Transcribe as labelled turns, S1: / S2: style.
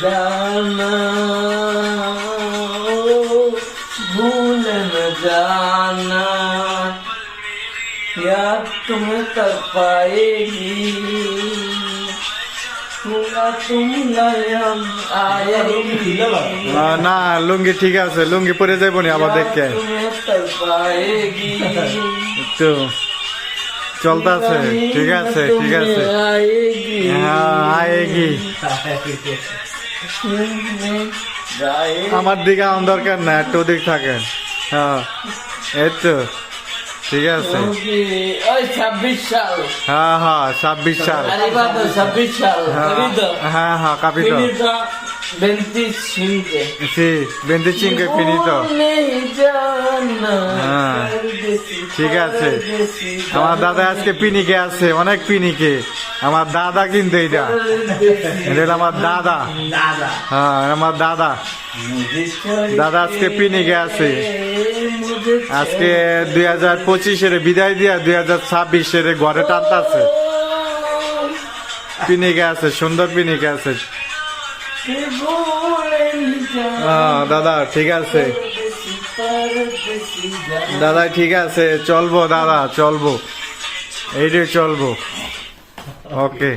S1: जाना भूल न जाना याद तुम तक पाएगी तुम नयन आएगी
S2: না লুঙ্গি ঠিক আছে, লুঙ্গি পরে যাইব নি আবার দেখে
S1: तुम्हें तक पाएगी
S2: তো চলতেছে। ঠিক আছে ঠিক আছে,
S1: आएगी
S2: হ্যাঁ আয়েগি।
S1: गाएगी
S2: আমার দিকে আমার দরকার না, একটু ওদিক থাকেন। হ্যাঁ এই তো ঠিক আছে।
S1: ओए 26 साल
S2: হ্যাঁ হ্যাঁ 26 সাল।
S1: अरे बात 26 साल कभी तो
S2: হ্যাঁ হ্যাঁ কাপিতো
S1: finito 25
S2: সি 25 finito।
S1: नहीं जाना
S2: हाँ।
S1: परदेसी,
S2: ঠিক আছে।
S1: परदेसी,
S2: আমার দাদা আজকে পিনিকে আছে, অনেক পিনিকে। আমার দাদা কিন্তু এটা
S1: परदेसी।
S2: এটা হলো আমার দাদা। হ্যাঁ আমার দাদা।
S1: मुझे छोड़
S2: দাদা আজকে পিনিকে আছে।
S1: मुझे
S2: আজকে 2025 বিদায় দিয়া 2026 ঘরে টানতাছে। পিনিকে আছে, সুন্দর পিনিকে আছে। হ্যাঁ দাদা ঠিক আছে, দাদা ঠিক আছে, চলবো দাদা চলবো, এইটাই চলবো। ওকে।